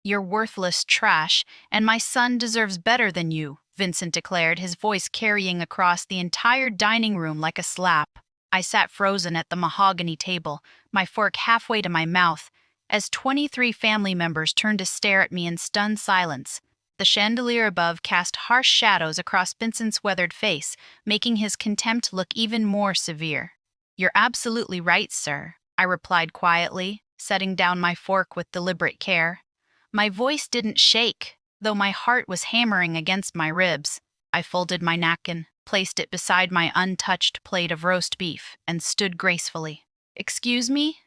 "You're worthless trash, and my son deserves better than you," Vincent declared, his voice carrying across the entire dining room like a slap. I sat frozen at the mahogany table, my fork halfway to my mouth, as 23 family members turned to stare at me in stunned silence. The chandelier above cast harsh shadows across Vincent's weathered face, making his contempt look even more severe. "You're absolutely right, sir," I replied quietly, setting down my fork with deliberate care. My voice didn't shake, though my heart was hammering against my ribs. I folded my napkin, placed it beside my untouched plate of roast beef, and stood gracefully. "Excuse me?"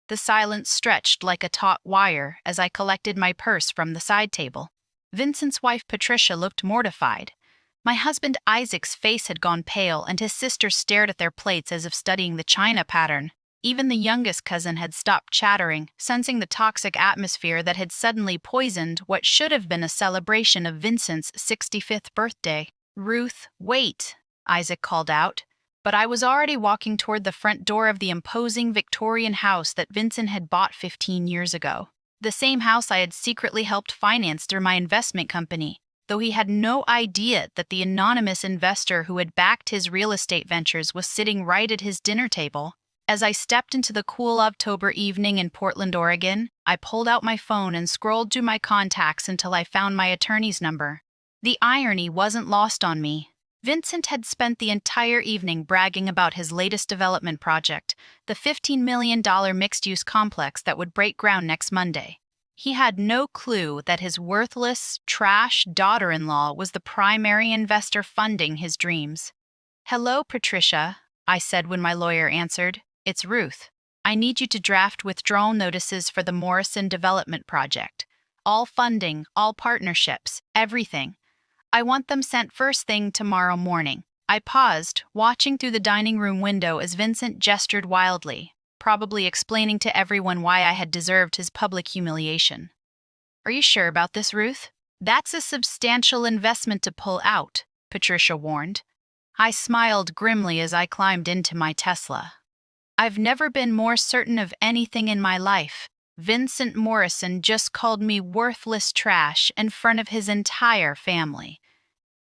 The silence stretched like a taut wire as I collected my purse from the side table. Vincent's wife Patricia looked mortified. My husband Isaac's face had gone pale, and his sisters stared at their plates as if studying the china pattern. Even the youngest cousin had stopped chattering, sensing the toxic atmosphere that had suddenly poisoned what should have been a celebration of Vincent's 65th birthday. "Ruth, wait," Isaac called out. But I was already walking toward the front door of the imposing Victorian house that Vincent had bought 15 years ago. The same house I had secretly helped finance through my investment company, though he had no idea that the anonymous investor who had backed his real estate ventures was sitting right at his dinner table. As I stepped into the cool October evening in Portland, Oregon, I pulled out my phone and scrolled through my contacts until I found my attorney's number. The irony wasn't lost on me. Vincent had spent the entire evening bragging about his latest development project, the $15 million mixed-use complex that would break ground next Monday. He had no clue that his worthless, trash daughter-in-law was the primary investor funding his dreams. "Hello, Patricia," I said when my lawyer answered. "It's Ruth. I need you to draft withdrawal notices for the Morrison development project. All funding, all partnerships, everything. I want them sent first thing tomorrow morning." I paused, watching through the dining room window as Vincent gestured wildly, probably explaining to everyone why I had deserved his public humiliation. "Are you sure about this, Ruth? That's a substantial investment to pull out," Patricia warned. I smiled grimly as I climbed into my Tesla. I've never been more certain of anything in my life. Vincent Morrison just called me worthless trash in front of his entire family.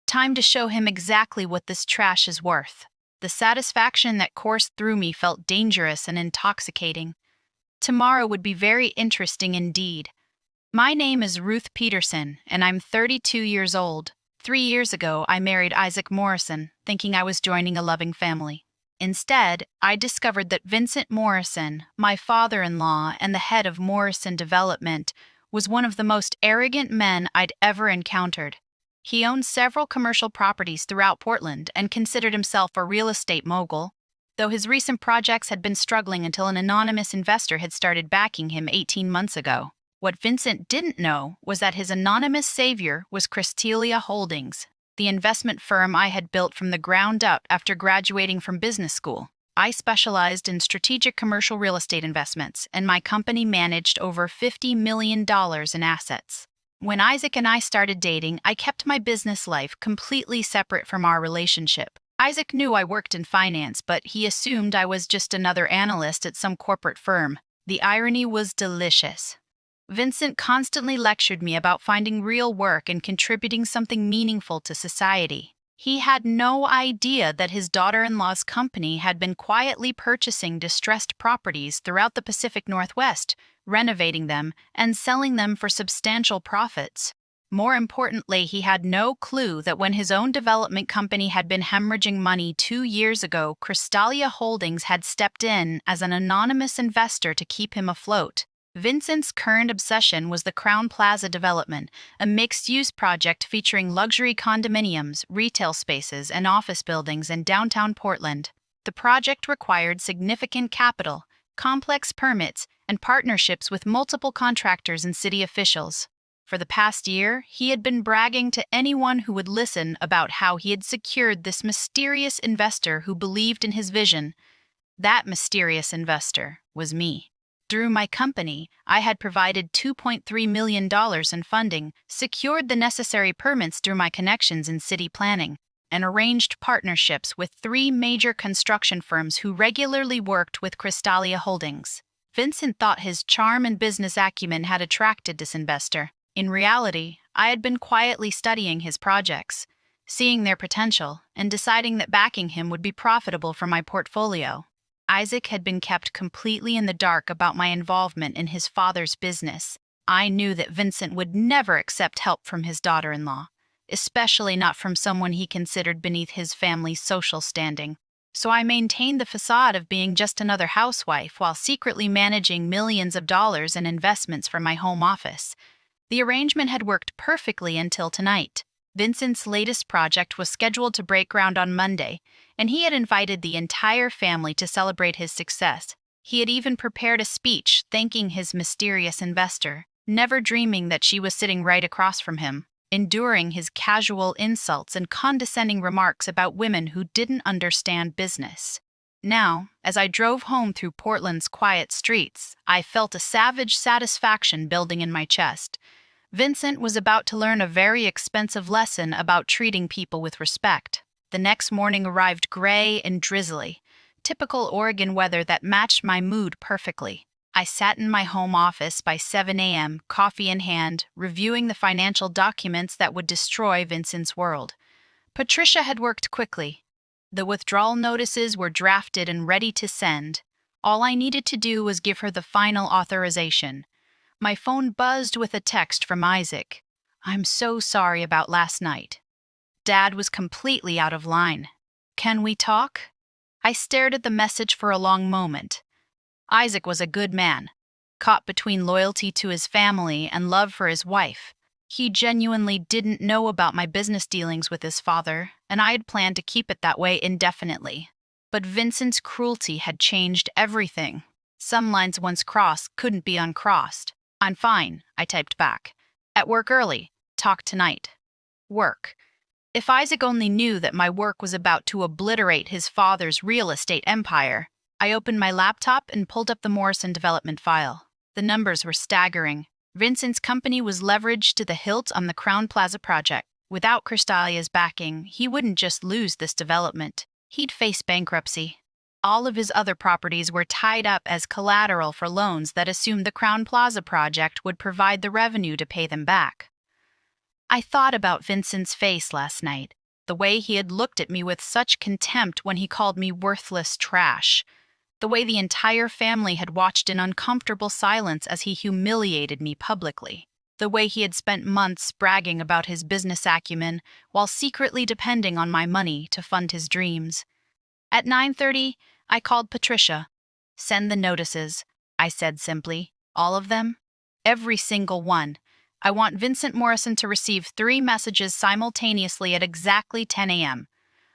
Time to show him exactly what this trash is worth. The satisfaction that coursed through me felt dangerous and intoxicating. Tomorrow would be very interesting indeed. My name is Ruth Peterson, and I'm 32 years old. 3 years ago, I married Isaac Morrison, thinking I was joining a loving family. Instead, I discovered that Vincent Morrison, my father-in-law and the head of Morrison Development, was one of the most arrogant men I'd ever encountered. He owned several commercial properties throughout Portland and considered himself a real estate mogul, though his recent projects had been struggling until an anonymous investor had started backing him 18 months ago. What Vincent didn't know was that his anonymous savior was Crystalia Holdings, the investment firm I had built from the ground up after graduating from business school. I specialized in strategic commercial real estate investments, and my company managed over $50 million in assets. When Isaac and I started dating, I kept my business life completely separate from our relationship. Isaac knew I worked in finance, but he assumed I was just another analyst at some corporate firm. The irony was delicious. Vincent constantly lectured me about finding real work and contributing something meaningful to society. He had no idea that his daughter-in-law's company had been quietly purchasing distressed properties throughout the Pacific Northwest, renovating them, and selling them for substantial profits. More importantly, he had no clue that when his own development company had been hemorrhaging money 2 years ago, Crystalia Holdings had stepped in as an anonymous investor to keep him afloat. Vincent's current obsession was the Crown Plaza development, a mixed-use project featuring luxury condominiums, retail spaces, and office buildings in downtown Portland. The project required significant capital, complex permits, and partnerships with multiple contractors and city officials. For the past year, he had been bragging to anyone who would listen about how he had secured this mysterious investor who believed in his vision. That mysterious investor was me. Through my company, I had provided $2.3 million in funding, secured the necessary permits through my connections in city planning, and arranged partnerships with 3 major construction firms who regularly worked with Crystalia Holdings. Vincent thought his charm and business acumen had attracted this investor. In reality, I had been quietly studying his projects, seeing their potential, and deciding that backing him would be profitable for my portfolio. Isaac had been kept completely in the dark about my involvement in his father's business. I knew that Vincent would never accept help from his daughter-in-law, especially not from someone he considered beneath his family's social standing. So I maintained the facade of being just another housewife while secretly managing millions of dollars in investments for my home office. The arrangement had worked perfectly until tonight. Vincent's latest project was scheduled to break ground on Monday, and he had invited the entire family to celebrate his success. He had even prepared a speech thanking his mysterious investor, never dreaming that she was sitting right across from him, enduring his casual insults and condescending remarks about women who didn't understand business. Now, as I drove home through Portland's quiet streets, I felt a savage satisfaction building in my chest. Vincent was about to learn a very expensive lesson about treating people with respect. The next morning arrived gray and drizzly, typical Oregon weather that matched my mood perfectly. I sat in my home office by 7 a.m., coffee in hand, reviewing the financial documents that would destroy Vincent's world. Patricia had worked quickly. The withdrawal notices were drafted and ready to send. All I needed to do was give her the final authorization. My phone buzzed with a text from Isaac. "I'm so sorry about last night. Dad was completely out of line. Can we talk?" I stared at the message for a long moment. Isaac was a good man, caught between loyalty to his family and love for his wife. He genuinely didn't know about my business dealings with his father, and I had planned to keep it that way indefinitely. But Vincent's cruelty had changed everything. Some lines once crossed couldn't be uncrossed. "I'm fine," I typed back. "At work early. Talk tonight." Work. If Isaac only knew that my work was about to obliterate his father's real estate empire. I opened my laptop and pulled up the Morrison development file. The numbers were staggering. Vincent's company was leveraged to the hilt on the Crown Plaza project. Without Cristalia's backing, he wouldn't just lose this development. He'd face bankruptcy. All of his other properties were tied up as collateral for loans that assumed the Crown Plaza project would provide the revenue to pay them back. I thought about Vincent's face last night, the way he had looked at me with such contempt when he called me worthless trash, the way the entire family had watched in uncomfortable silence as he humiliated me publicly, the way he had spent months bragging about his business acumen while secretly depending on my money to fund his dreams. At 9:30, I called Patricia. "Send the notices," I said simply. "All of them? Every single one. I want Vincent Morrison to receive 3 messages simultaneously at exactly 10 a.m.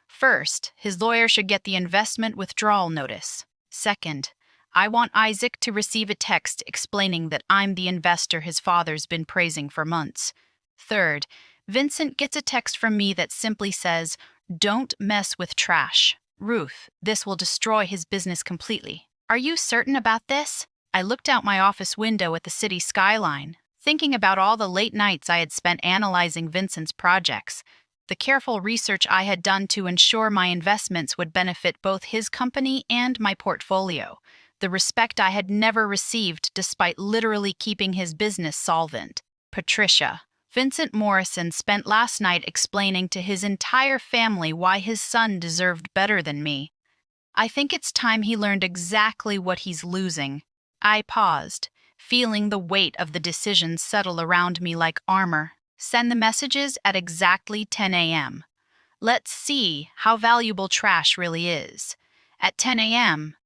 First, his lawyer should get the investment withdrawal notice. Second, I want Isaac to receive a text explaining that I'm the investor his father's been praising for months. Third, Vincent gets a text from me that simply says, 'Don't mess with trash. Ruth, this will destroy his business completely.' Are you certain about this?" I looked out my office window at the city skyline, thinking about all the late nights I had spent analyzing Vincent's projects, the careful research I had done to ensure my investments would benefit both his company and my portfolio, the respect I had never received despite literally keeping his business solvent. Patricia. Vincent Morrison spent last night explaining to his entire family why his son deserved better than me. I think it's time he learned exactly what he's losing. I paused, feeling the weight of the decision settle around me like armor. Send the messages at exactly 10 a.m. Let's see how valuable trash really is. At 10 a.m.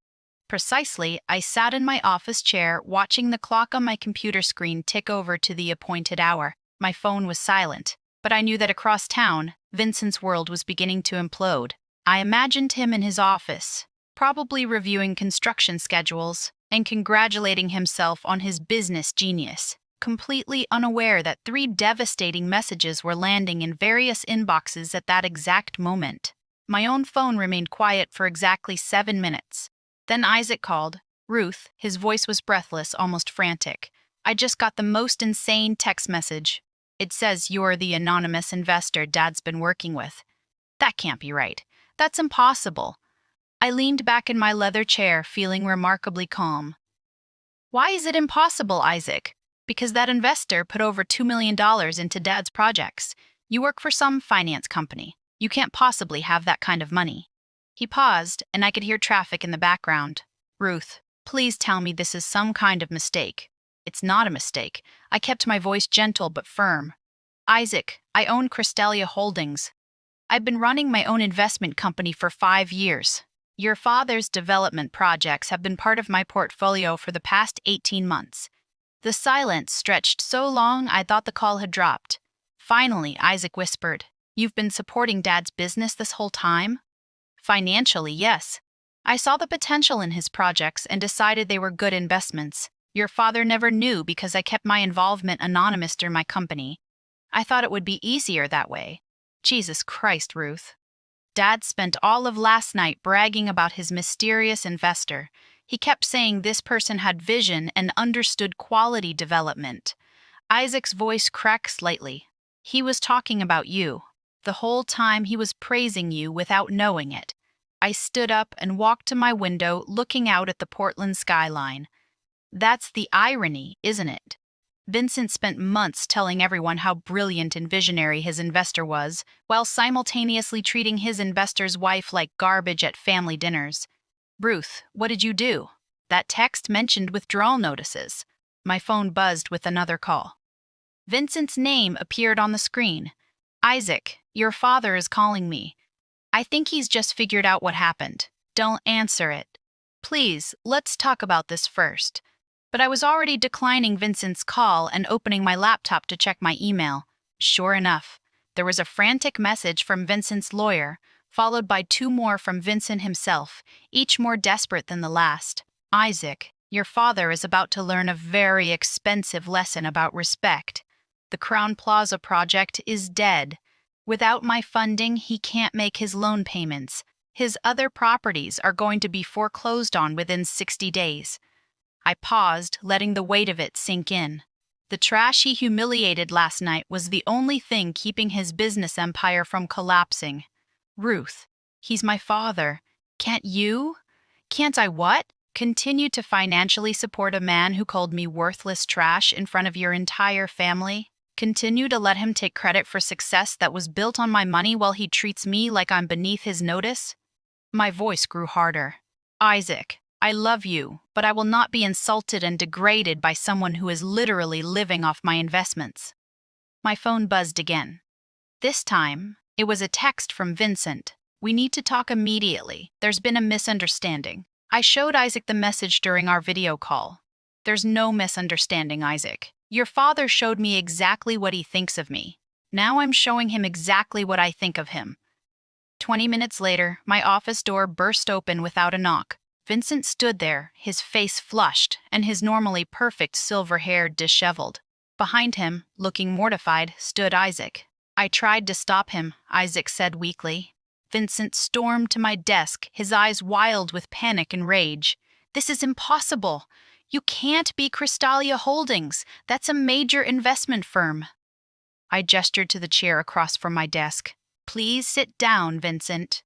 precisely, I sat in my office chair watching the clock on my computer screen tick over to the appointed hour. My phone was silent, but I knew that across town, Vincent's world was beginning to implode. I imagined him in his office, probably reviewing construction schedules and congratulating himself on his business genius, completely unaware that 3 devastating messages were landing in various inboxes at that exact moment. My own phone remained quiet for exactly 7 minutes. Then Isaac called. "Ruth," his voice was breathless, almost frantic. "I just got the most insane text message. It says you're the anonymous investor Dad's been working with." That can't be right. That's impossible. I leaned back in my leather chair, feeling remarkably calm. "Why is it impossible, Isaac?" Because that investor put over $2 million into Dad's projects. You work for some finance company. You can't possibly have that kind of money. He paused, and I could hear traffic in the background. Ruth, please tell me this is some kind of mistake. It's not a mistake. I kept my voice gentle but firm. Isaac, I own Crystalia Holdings. I've been running my own investment company for 5 years. Your father's development projects have been part of my portfolio for the past 18 months. The silence stretched so long I thought the call had dropped. Finally, Isaac whispered, "You've been supporting Dad's business this whole time?" "Financially, yes. I saw the potential in his projects and decided they were good investments. Your father never knew because I kept my involvement anonymous during my company. I thought it would be easier that way." Jesus Christ, Ruth. Dad spent all of last night bragging about his mysterious investor. He kept saying this person had vision and understood quality development. Isaac's voice cracked slightly. He was talking about you. The whole time he was praising you without knowing it. I stood up and walked to my window, looking out at the Portland skyline. That's the irony, isn't it? Vincent spent months telling everyone how brilliant and visionary his investor was, while simultaneously treating his investor's wife like garbage at family dinners. "Ruth, what did you do?" "That text mentioned withdrawal notices." My phone buzzed with another call. Vincent's name appeared on the screen. "Isaac, your father is calling me. I think he's just figured out what happened. Don't answer it. Please, let's talk about this first." But I was already declining Vincent's call and opening my laptop to check my email. Sure enough, there was a frantic message from Vincent's lawyer, followed by 2 more from Vincent himself, each more desperate than the last. "Isaac, your father is about to learn a very expensive lesson about respect. The Crown Plaza project is dead. Without my funding, he can't make his loan payments. His other properties are going to be foreclosed on within 60 days. I paused, letting the weight of it sink in. The trash he humiliated last night was the only thing keeping his business empire from collapsing. "Ruth, he's my father. Can't you? Can't I what? Continue to financially support a man who called me worthless trash in front of your entire family? Continue to let him take credit for success that was built on my money while he treats me like I'm beneath his notice?" My voice grew harder. "Isaac, I love you, but I will not be insulted and degraded by someone who is literally living off my investments." My phone buzzed again. This time, it was a text from Vincent. "We need to talk immediately. There's been a misunderstanding." I showed Isaac the message during our video call. "There's no misunderstanding, Isaac. Your father showed me exactly what he thinks of me. Now I'm showing him exactly what I think of him." 20 minutes later, my office door burst open without a knock. Vincent stood there, his face flushed, and his normally perfect silver hair disheveled. Behind him, looking mortified, stood Isaac. "I tried to stop him," Isaac said weakly. Vincent stormed to my desk, his eyes wild with panic and rage. "This is impossible. You can't be Crystalia Holdings. That's a major investment firm." I gestured to the chair across from my desk. "Please sit down, Vincent.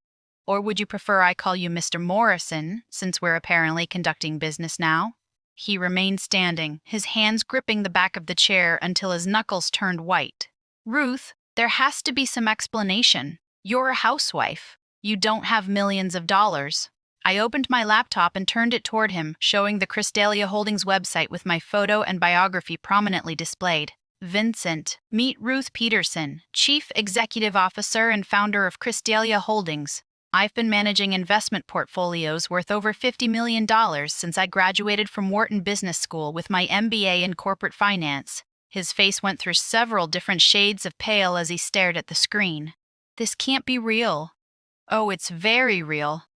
Or would you prefer I call you Mr. Morrison, since we're apparently conducting business now?" He remained standing, his hands gripping the back of the chair until his knuckles turned white. "Ruth, there has to be some explanation. You're a housewife. You don't have millions of dollars." I opened my laptop and turned it toward him, showing the Crystalia Holdings website with my photo and biography prominently displayed. "Vincent, meet Ruth Peterson, Chief Executive Officer and founder of Crystalia Holdings. I've been managing investment portfolios worth over $50 million since I graduated from Wharton Business School with my MBA in corporate finance." His face went through several different shades of pale as he stared at the screen. "This can't be real." "Oh, it's very real.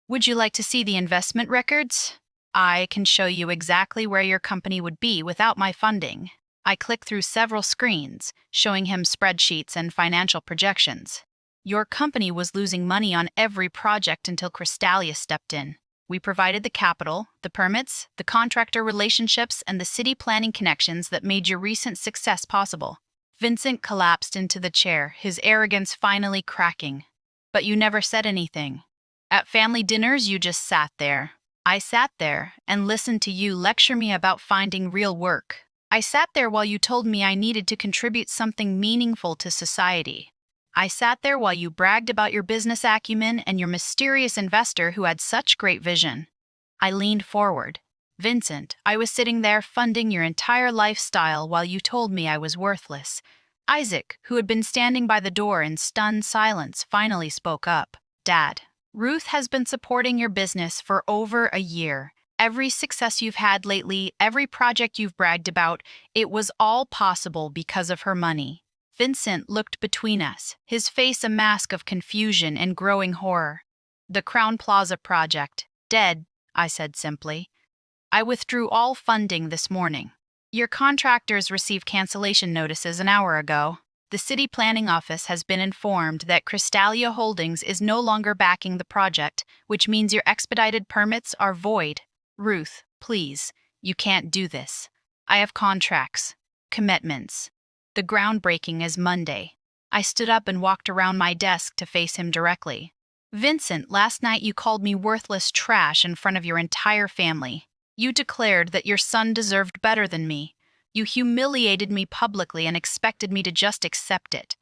Would you like to see the investment records? I can show you exactly where your company would be without my funding." I clicked through several screens, showing him spreadsheets and financial projections. "Your company was losing money on every project until Crystalia stepped in. We provided the capital, the permits, the contractor relationships, and the city planning connections that made your recent success possible." Vincent collapsed into the chair, his arrogance finally cracking. "But you never said anything. At family dinners, you just sat there. I sat there and listened to you lecture me about finding real work. I sat there while you told me I needed to contribute something meaningful to society. I sat there while you bragged about your business acumen and your mysterious investor who had such great vision. I leaned forward. Vincent, I was sitting there funding your entire lifestyle while you told me I was worthless. Isaac, who had been standing by the door in stunned silence, finally spoke up. Dad, Ruth has been supporting your business for over a year. Every success you've had lately, every project you've bragged about, it was all possible because of her money. Vincent looked between us, his face a mask of confusion and growing horror. The Crown Plaza project, dead, I said simply. I withdrew all funding this morning. Your contractors received cancellation notices an hour ago. The city planning office has been informed that Crystalia Holdings is no longer backing the project, which means your expedited permits are void. Ruth, please, you can't do this. I have contracts, commitments. The groundbreaking is Monday. I stood up and walked around my desk to face him directly. Vincent, last night you called me worthless trash in front of your entire family. You declared that your son deserved better than me. You humiliated me publicly and expected me to just accept it.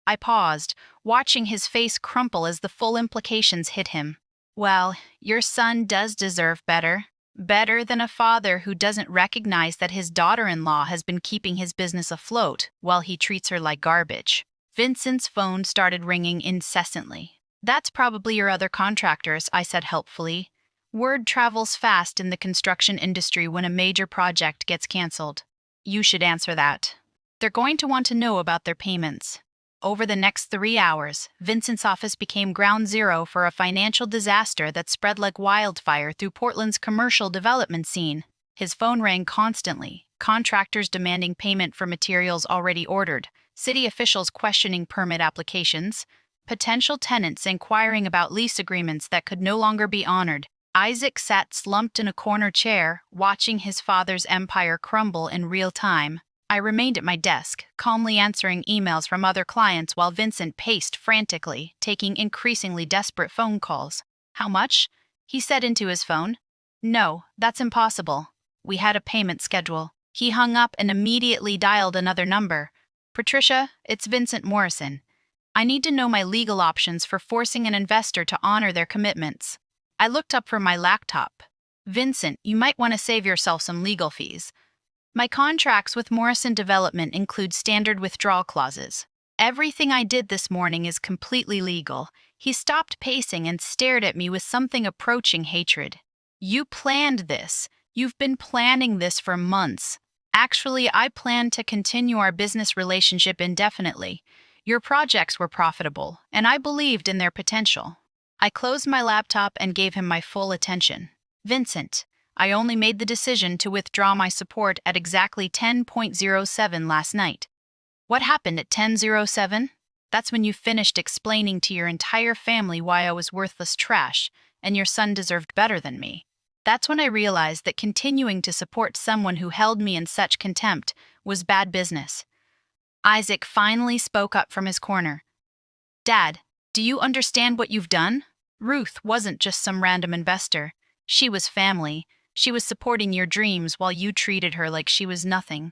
I paused, watching his face crumple as the full implications hit him. Well, your son does deserve better. Better than a father who doesn't recognize that his daughter-in-law has been keeping his business afloat while he treats her like garbage. Vincent's phone started ringing incessantly. That's probably your other contractors, I said helpfully. Word travels fast in the construction industry when a major project gets canceled. You should answer that. They're going to want to know about their payments. Over the next 3 hours, Vincent's office became ground zero for a financial disaster that spread like wildfire through Portland's commercial development scene. His phone rang constantly, contractors demanding payment for materials already ordered, city officials questioning permit applications, potential tenants inquiring about lease agreements that could no longer be honored. Isaac sat slumped in a corner chair, watching his father's empire crumble in real time. I remained at my desk, calmly answering emails from other clients while Vincent paced frantically, taking increasingly desperate phone calls. How much? He said into his phone. No, that's impossible. We had a payment schedule. He hung up and immediately dialed another number. Patricia, it's Vincent Morrison. I need to know my legal options for forcing an investor to honor their commitments. I looked up from my laptop. Vincent, you might want to save yourself some legal fees. My contracts with Morrison Development include standard withdrawal clauses. Everything I did this morning is completely legal. He stopped pacing and stared at me with something approaching hatred. You planned this. You've been planning this for months. Actually, I plan to continue our business relationship indefinitely. Your projects were profitable, and I believed in their potential. I closed my laptop and gave him my full attention. Vincent, I only made the decision to withdraw my support at exactly 10:07 last night. What happened at 10:07? That's when you finished explaining to your entire family why I was worthless trash and your son deserved better than me. That's when I realized that continuing to support someone who held me in such contempt was bad business. Isaac finally spoke up from his corner. Dad, do you understand what you've done? Ruth wasn't just some random investor. She was family. She was supporting your dreams while you treated her like she was nothing.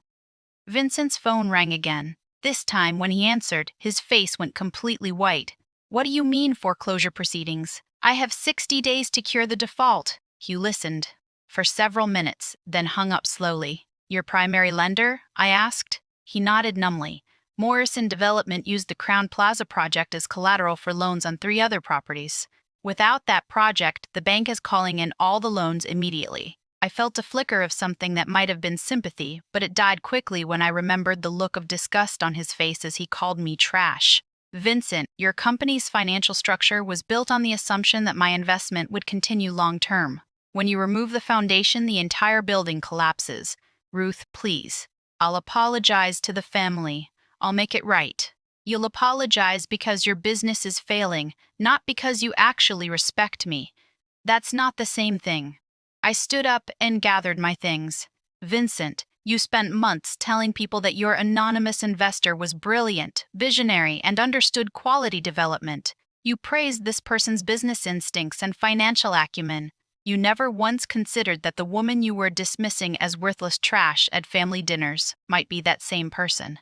Vincent's phone rang again. This time, when he answered, his face went completely white. What do you mean foreclosure proceedings? I have 60 days to cure the default. He listened for several minutes, then hung up slowly. Your primary lender? I asked. He nodded numbly. Morrison Development used the Crown Plaza project as collateral for loans on 3 other properties. Without that project, the bank is calling in all the loans immediately. I felt a flicker of something that might have been sympathy, but it died quickly when I remembered the look of disgust on his face as he called me trash. Vincent, your company's financial structure was built on the assumption that my investment would continue long-term. When you remove the foundation, the entire building collapses. Ruth, please. I'll apologize to the family. I'll make it right. You'll apologize because your business is failing, not because you actually respect me. That's not the same thing. I stood up and gathered my things. Vincent, you spent months telling people that your anonymous investor was brilliant, visionary, and understood quality development. You praised this person's business instincts and financial acumen. You never once considered that the woman you were dismissing as worthless trash at family dinners might be that same person.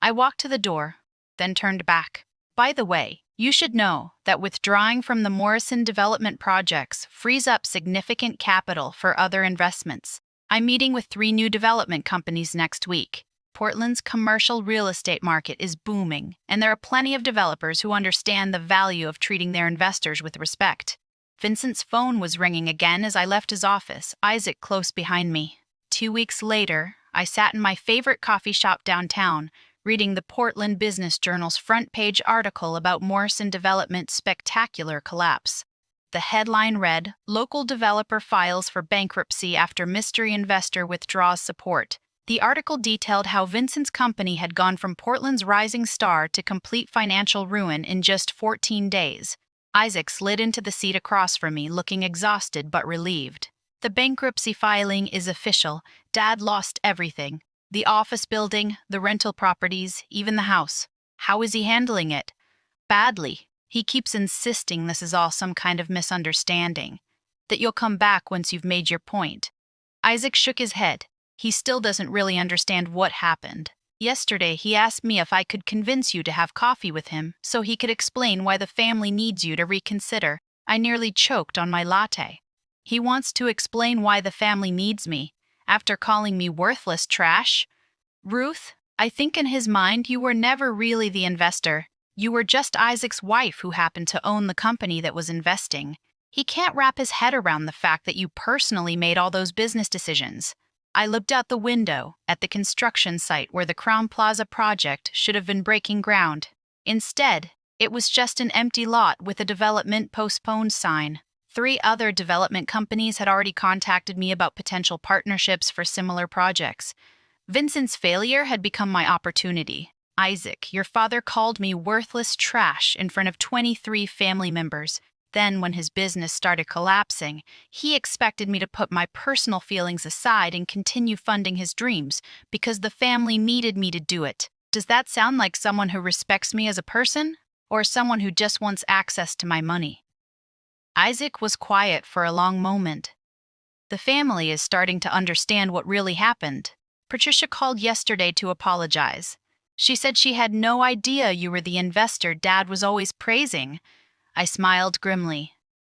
I walked to the door, then turned back. By the way, you should know that withdrawing from the Morrison development projects frees up significant capital for other investments. I'm meeting with 3 new development companies next week. Portland's commercial real estate market is booming, and there are plenty of developers who understand the value of treating their investors with respect. Vincent's phone was ringing again as I left his office, Isaac close behind me. 2 weeks later, I sat in my favorite coffee shop downtown, reading the Portland Business Journal's front-page article about Morrison Development's spectacular collapse. The headline read, "Local Developer Files for Bankruptcy After Mystery Investor Withdraws Support." The article detailed how Vincent's company had gone from Portland's rising star to complete financial ruin in just 14 days. Isaac slid into the seat across from me, looking exhausted but relieved. "The bankruptcy filing is official. Dad lost everything. The office building, the rental properties, even the house. How is he handling it?" "Badly. He keeps insisting this is all some kind of misunderstanding. That you'll come back once you've made your point." Isaac shook his head. He still doesn't really understand what happened. "Yesterday, he asked me if I could convince you to have coffee with him so he could explain why the family needs you to reconsider." I nearly choked on my latte. He wants to explain why the family needs me, after calling me worthless trash? Ruth, I think in his mind you were never really the investor. You were just Isaac's wife who happened to own the company that was investing. He can't wrap his head around the fact that you personally made all those business decisions. I looked out the window at the construction site where the Crown Plaza project should have been breaking ground. Instead, it was just an empty lot with a development postponed sign. 3 other development companies had already contacted me about potential partnerships for similar projects. Vincent's failure had become my opportunity. "Isaac, your father called me worthless trash in front of 23 family members. Then, when his business started collapsing, he expected me to put my personal feelings aside and continue funding his dreams because the family needed me to do it." Does that sound like someone who respects me as a person, or someone who just wants access to my money? Isaac was quiet for a long moment. "The family is starting to understand what really happened. Patricia called yesterday to apologize. She said she had no idea you were the investor Dad was always praising." I smiled grimly.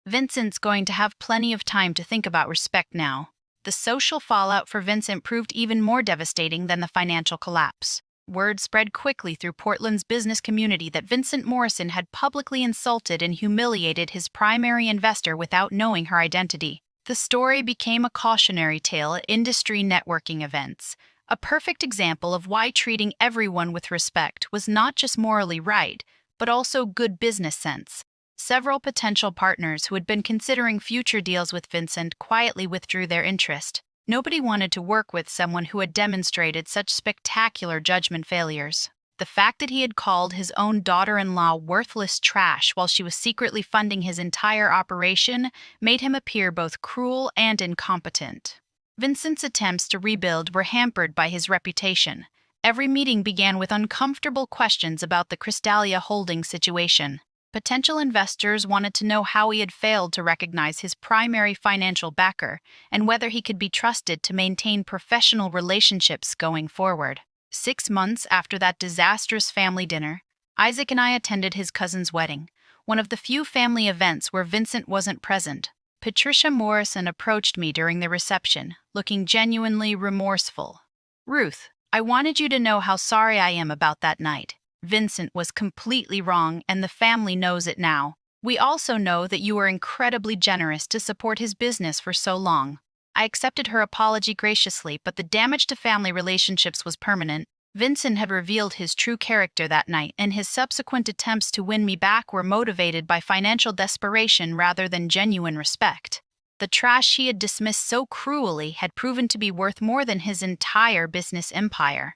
Vincent's going to have plenty of time to think about respect now. The social fallout for Vincent proved even more devastating than the financial collapse. Word spread quickly through Portland's business community that Vincent Morrison had publicly insulted and humiliated his primary investor without knowing her identity. The story became a cautionary tale at industry networking events, a perfect example of why treating everyone with respect was not just morally right, but also good business sense. Several potential partners who had been considering future deals with Vincent quietly withdrew their interest. Nobody wanted to work with someone who had demonstrated such spectacular judgment failures. The fact that he had called his own daughter-in-law worthless trash while she was secretly funding his entire operation made him appear both cruel and incompetent. Vincent's attempts to rebuild were hampered by his reputation. Every meeting began with uncomfortable questions about the Crystalia Holdings situation. Potential investors wanted to know how he had failed to recognize his primary financial backer and whether he could be trusted to maintain professional relationships going forward. 6 months after that disastrous family dinner, Isaac and I attended his cousin's wedding, one of the few family events where Vincent wasn't present. Patricia Morrison approached me during the reception, looking genuinely remorseful. "Ruth, I wanted you to know how sorry I am about that night. Vincent was completely wrong, and the family knows it now. We also know that you were incredibly generous to support his business for so long." I accepted her apology graciously, but the damage to family relationships was permanent. Vincent had revealed his true character that night, and his subsequent attempts to win me back were motivated by financial desperation rather than genuine respect. The trash he had dismissed so cruelly had proven to be worth more than his entire business empire.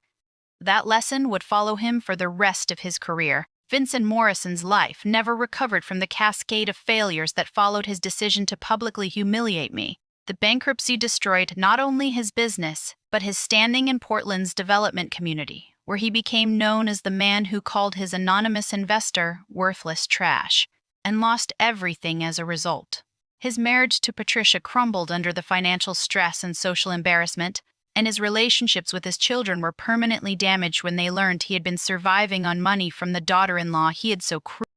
That lesson would follow him for the rest of his career. Vincent Morrison's life never recovered from the cascade of failures that followed his decision to publicly humiliate me. The bankruptcy destroyed not only his business, but his standing in Portland's development community, where he became known as the man who called his anonymous investor worthless trash, and lost everything as a result. His marriage to Patricia crumbled under the financial stress and social embarrassment, and his relationships with his children were permanently damaged when they learned he had been surviving on money from the daughter-in-law he had so cruelly